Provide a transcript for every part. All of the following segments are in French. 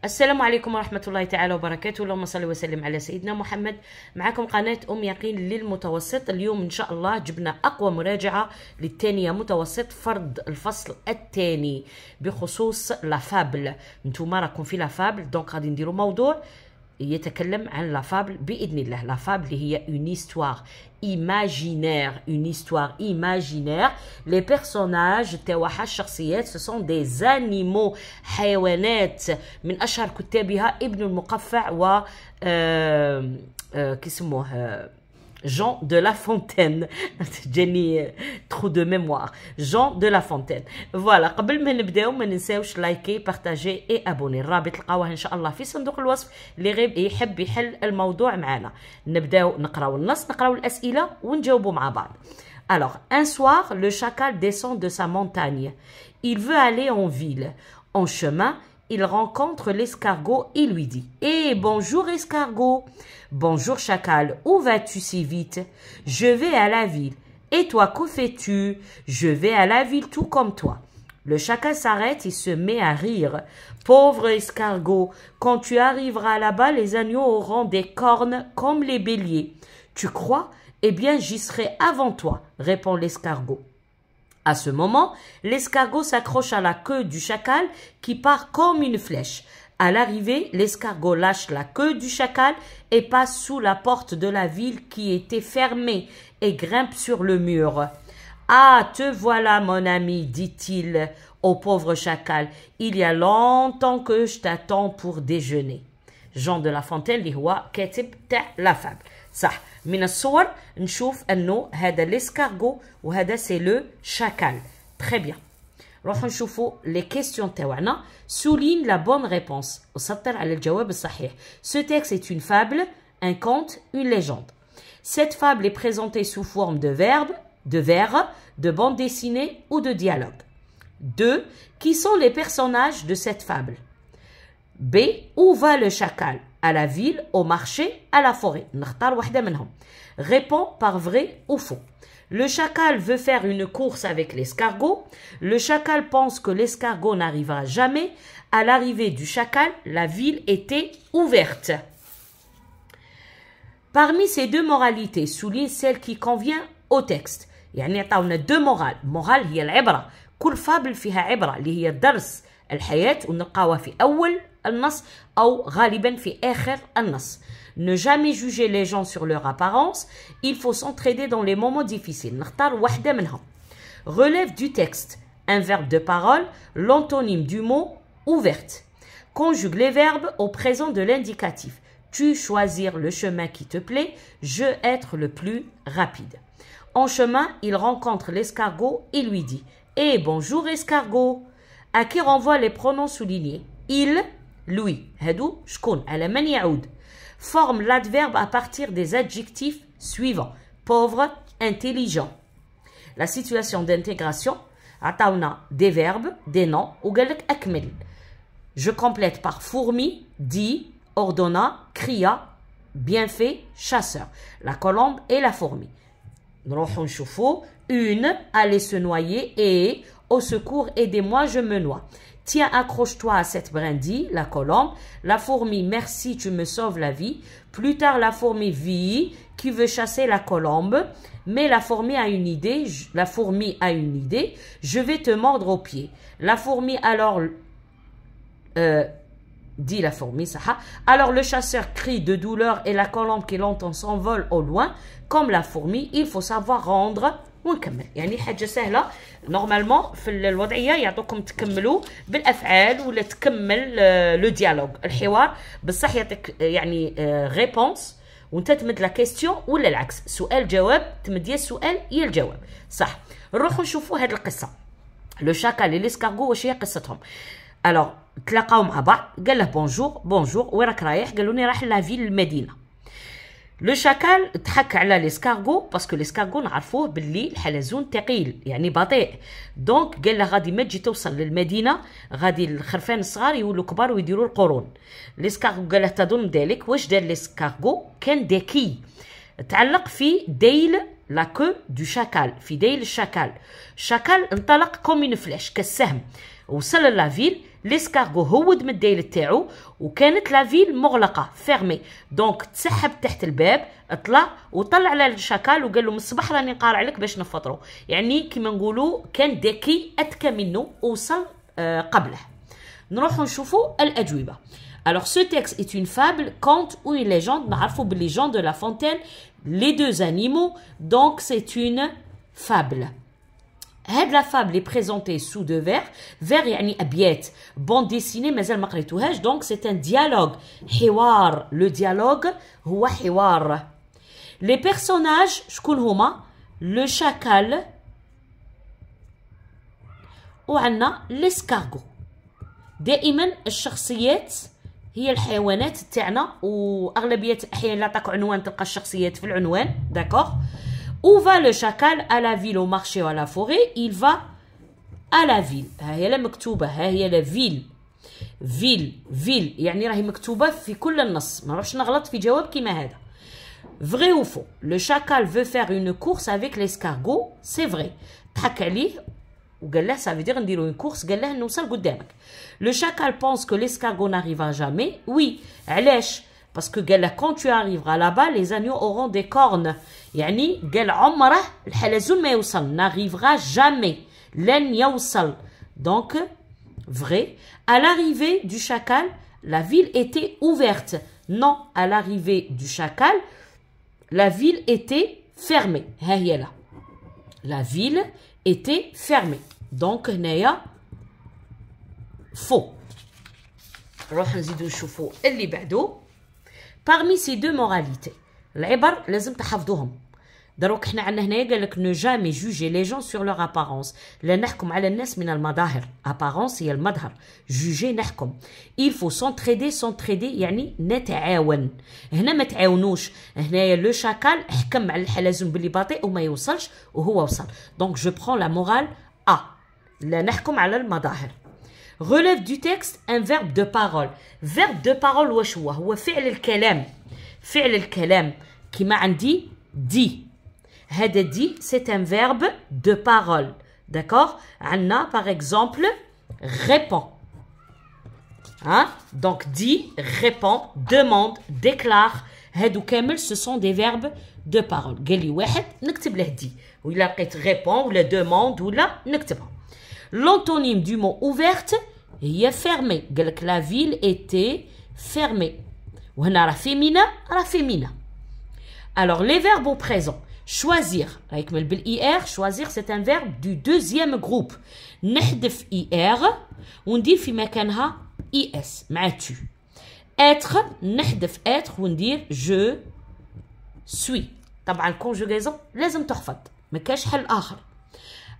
السلام عليكم ورحمة الله تعالى وبركاته. اللهم صل وسلم على سيدنا محمد. معكم قناة أم يقين للمتوسط. اليوم إن شاء الله جبنا أقوى مراجعة للثانية متوسط فرض الفصل الثاني بخصوص لافابل. انتوما راكم في لافابل، دونك غادي نديرو موضوع يتكلم عن لافابل بإذن الله. لافابل هي une histoire imaginaire, une histoire imaginaire. Les personnages تاعها الشخصيات ce sont des animaux، حيوانات. من أشهر كتابها ابن المقفع و كيسموه Jean de La Fontaine. جاني trop de mémoire. Jean de La Fontaine. فوالا، قبل ما نبداو ما ننساوش لايكي بارطاجي اي ابوني. الرابط تلقاوه ان شاء الله في صندوق الوصف اللي غير يحب يحل الموضوع معنا. نبداو نقراو النص، نقراو الاسئله ونجاوبوا مع بعض. Alors, un soir, le chacal descend de sa montagne. Il veut aller en ville. En chemin, il rencontre l'escargot et lui dit « Eh, bonjour escargot !»« Bonjour chacal, où vas-tu si vite ?»« Je vais à la ville. »« Et toi, que fais-tu ?»« Je vais à la ville tout comme toi. » Le chacal s'arrête et se met à rire. « Pauvre escargot, quand tu arriveras là-bas, les agneaux auront des cornes comme les béliers. »« Tu crois ? Eh bien, j'y serai avant toi, » répond l'escargot. À ce moment, l'escargot s'accroche à la queue du chacal qui part comme une flèche. À l'arrivée, l'escargot lâche la queue du chacal et passe sous la porte de la ville qui était fermée et grimpe sur le mur. « Ah, te voilà, mon ami, dit-il au pauvre chacal. Il y a longtemps que je t'attends pour déjeuner. » Jean de La Fontaine اللي هو كاتب تاع لافابل. صح، من الصور نشوف انه هذا ليسكارغو وهذا سي لو شاكال. تري بيان. نروحو نشوفوا لي كيستيون تاعنا. souligne la bonne réponse. وسطر على الجواب الصحيح. Ce texte est une fable, un conte, une légende. Cette fable est présentée sous forme de verbes, de vers, de bande dessinée ou de dialogue. 2. Qui sont les personnages de cette fable? B. Où va le chacal? À la ville, au marché, à la forêt. نختار واحدة منهم. Réponds par vrai ou faux. Le chacal veut faire une course avec l'escargot. Le chacal pense que l'escargot n'arrivera jamais. À l'arrivée du chacal, la ville était ouverte. Parmi ces deux moralités, souligne celle qui convient au texte. يعني عطاونا deux morales. Morale هي العبرة. كل فابل فيها عبرة اللي هي درس الحياة ونلقاوها في أول النص أو غالبا في آخر النص. Ne jamais juger les gens sur leur apparence. Il faut s'entraider dans les moments difficiles. نختار واحدة منهم. Relève du texte. Un verbe de parole. L'antonyme du mot ouverte. Conjugue les verbes au présent de l'indicatif. Tu choisir le chemin qui te plaît. Je être le plus rapide. En chemin, il rencontre l'escargot et lui dit « Eh, bonjour escargot !» À qui renvoient les pronoms soulignés. Il, lui, هادو شكون على من يعود. Forme l'adverbe à partir des adjectifs suivants. Pauvre, intelligent. La situation d'intégration, عطاونا des verbes, des noms, وقال لك أكمل. Je complète par fourmi, dit, ordonna, cria, bien fait, chasseur. La colombe et la fourmi. نروحو نشوفو. Une allait se noyer et au secours, aidez-moi, je me noie. Tiens, accroche-toi à cette brindille, la colombe. La fourmi, merci, tu me sauves la vie. Plus tard, la fourmi vit qui veut chasser la colombe. Mais la fourmi a une idée. Je vais te mordre au pied. La fourmi alors... dit la fourmi, ça. Alors le chasseur crie de douleur et la colombe qui l'entend s'envole au loin. Comme la fourmi, il faut savoir rendre... ونكمل. يعني حاجه سهله. نورمالمون في الوضعيه يعطوكم تكملوا بالافعال ولا تكمل لو ديالوج الحوار، بصح يعطيك يعني ريبونس وانت تمد لا كيستيون ولا العكس، سؤال جواب، تمد يا السؤال يا الجواب. صح. نروحوا نشوفوا هذه القصه. لو شاكال لي ليسكارغو واش هي قصتهم. الوغ تلاقاو مع بعض، قال له بونجور وين راك رايح؟ قالوا لي راح لافيل المدينه. لو شاكال ضحك على ليسكارغو باسكو ليسكارغو نعرفوه باللي الحلزون ثقيل يعني بطيء، دونك قال له غادي ما تجي توصل للمدينه غادي الخرفان الصغار يولوا كبار ويديروا القرون. ليسكارغو قال له تظن ذلك. واش دار ليسكارغو؟ كان ذكي، تعلق في ديل لاكو دو شاكال، في ديل الشاكال. شاكال انطلق كوم اون فلاش كالسهم، وصل لافيل ليسكارغو هود من الدايره تاعو وكانت لا فيل مغلقه فيرمي. دونك تسحب تحت الباب، طلع وطلع على الشاكال وقال له من الصباح راني نقارع لك باش نفطروا. يعني كيما نقولوا كان ذكي اذكى منه وصل قبله. نروحوا نشوفوا الاجوبه. Alors ce texte est une fable, conte ou une légende. نعرفوا باللي Jean de La Fontaine les deux animaux, donc c'est une fable. هاد لا فابل est présentée sous deux vers. vers يعني أبيات. bande dessinée مازال ما قريتوهاش. donc c'est un dialogue. حوار. le dialogue هو حوار. les personnages شكون هما؟ le chacal وعندنا l'escargot. دائما الشخصيات هي الحيوانات تاعنا، واغلبيه الاحيان لا تعطيك عنوان تلقى الشخصيات في العنوان. داكوغ. Où va le chacal? À la ville, au marché ou à la forêt? Il va à la ville. ها هي مكتوبه، ها هي لا فيل. فيل يعني راهي مكتوبه في كل النص، ما نروحش نغلط في جواب كيما هذا. Vrai ou faux? Le chacal veut faire une course avec l'escargot. C'est vrai. ضحك عليه وقال له ça veut dire نديرو une course، قال له نوصل قدامك. Le chacal pense que l'escargot n'arrivera jamais. Oui. علاش؟ parce que قال له quand tu arriveras là-bas les agneaux auront des cornes. يعني قال عمره الحلزون ما يوصل. n'arrivera jamais. لن يوصل. donc vrai. À l'arrivée du chacal la ville était ouverte. non. à l'arrivée du chacal la ville était fermée. ها هي là. la ville était fermée. donc هنايا faux. نروح نزيدو نشوفو اللي بعدو. parmi ces deux moralités العبر لازم تحفظوهم. دروك حنا عندنا هنايا قال لك ne jamais juger les gens sur leur apparence. لا نحكم على الناس من المظاهر. apparence هي المظهر. juger نحكم. il faut s'entraider يعني نتعاون. هنا ما تعاونوش. هنايا لو شاكال حكم على الحلزون باللي بطيء وما يوصلش وهو وصل. donc je prends la morale A. لا نحكم على المظاهر. relève du texte un verbe de parole. verbe de parole واش هو؟ هو فعل الكلام. فعل الكلام كيما عندي دي. هذا دي c'est un verbe de parole. d'accord. عندنا par exemple répond. hein donc dit, répond, demande, déclare. هادو كامل ce sont des verbes de parole. قال لي واحد نكتب له دي، وإلا لقيت répond ولا demande ولا نكتبها. l'antonyme du mot ouverte هي fermée. قال لك la ville était fermée. وهنا راه féminin راه féminin. alors les verbes au présent. choisir رايكمل بالIR. choisir c'est un verbe du deuxième groupe. نحذف IR وندير في مكانها IS مع tu. être نحذف être وندير je suis. طبعا conjugaison لازم تحفظ، ما كاش حل آخر.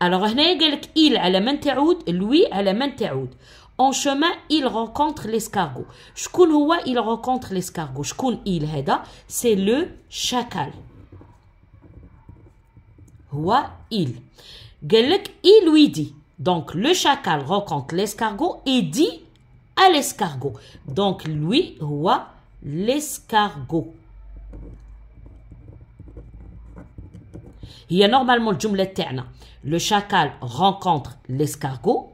alors هنايا قال لك il على من تعود، lui على من تعود. en chemin il rencontre l'escargot. شكون هو il rencontre l'escargot؟ شكون il هذا؟ c'est le chacal. هو il. قال لك il lui dit. donc le chacal rencontre l'escargot et dit à l'escargot. donc lui هو l'escargot. هي normalement الجملة تاعنا le chacal rencontre l'escargot.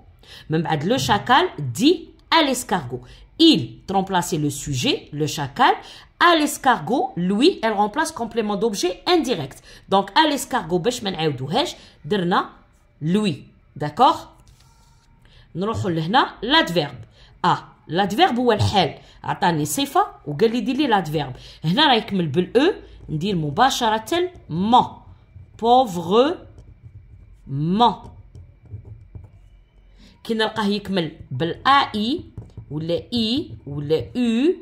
من بعد le chacal dit à l'escargot. il remplace le sujet, le chacal. à l'escargot, lui, elle remplace complément d'objet indirect. donc à l'escargot باش ما نعاودوهاش درنا lui. d'accord. نروحوا لهنا l'adverbe. l'adverbe هو الحال. عطاني صفة وقال لي دير لي l'adverbe. هنا راه يكمل بالأو ندير مباشرة ment. pauvrement. كي نلقاه يكمل بالAI ولا إي ولا أو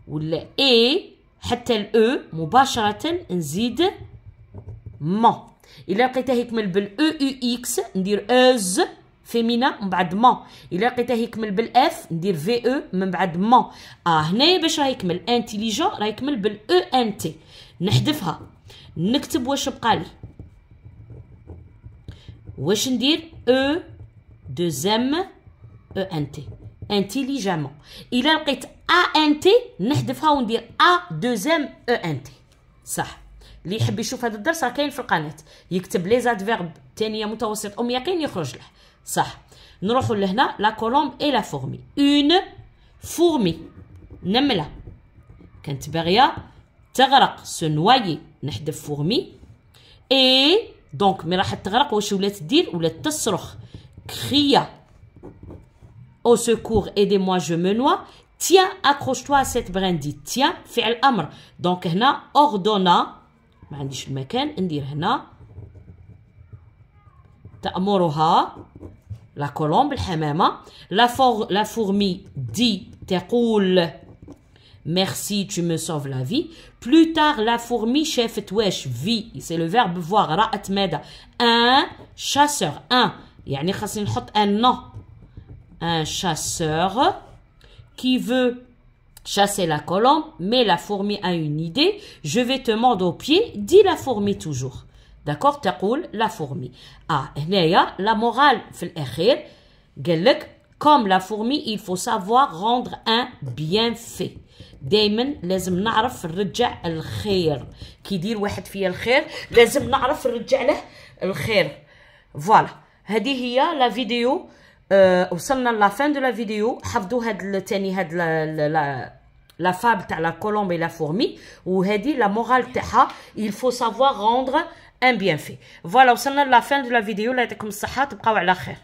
ولا إي حتى الأو مباشرة نزيد ment. إلا لقيته يكمل بالEUX ندير أز فيمينا من بعد ما. إلا لقيته يكمل بالF ندير VE من بعد ما. هنايا باش راه يكمل انتيليجون راه يكمل بالENT. نحذفها نكتب واش بقالي. واش ندير E 2M ENT intelligemment. إلا لقيت ANT نحذفها وندير A 2M ENT. صح. اللي يحب يشوف هذا الدرس راه كاين في القناة، يكتب لي زادفيرب ثانية متوسط أم يقين يخرج له. صح. نروحوا لهنا لا كولومب اي لا فورمي. اون فورمي نمله كانت باغيه تغرق سو نوايي، نحذف فورمي. اي دونك مي راح تغرق واش ولات دير؟ ولات تصرخ كريا au secours aidez-moi je me noie. tiens accroche-toi à cette brindille. tiens فعل امر دونك هنا ordonna ما عنديش المكان ندير هنا تأمرها لا كولومب الحمامة. la fourmi dit تقول merci tu me sauves la vie. plus tard la fourmi شافت واش في c'est le verbe voir رأت ماذا؟ un chasseur. un يعني خاصني نحط un nom. un chasseur qui veut chasser la colombe, mais la fourmi a une idée. Je vais te mordre au pied, dit la fourmi toujours. D'accord? تقول la fourmi. هنايا la morale في الأخير قال لك comme la fourmi il faut savoir rendre un bienfait. دايما لازم نعرف نرجع الخير. كي يدير واحد فيا الخير لازم نعرف نرجع له الخير. فوالا هذه هي لا فيديو. وصلنا لا فان دو لا فيديو. حفظوا هاد تاني هاد لا فاب تاع لا كولومب اي لا فورمي، وهادي لا مورال تاعها il faut savoir rendre un bienfait. فوالا وصلنا لا فان دو لا فيديو. الله يعطيكم الصحة، تبقاو على خير.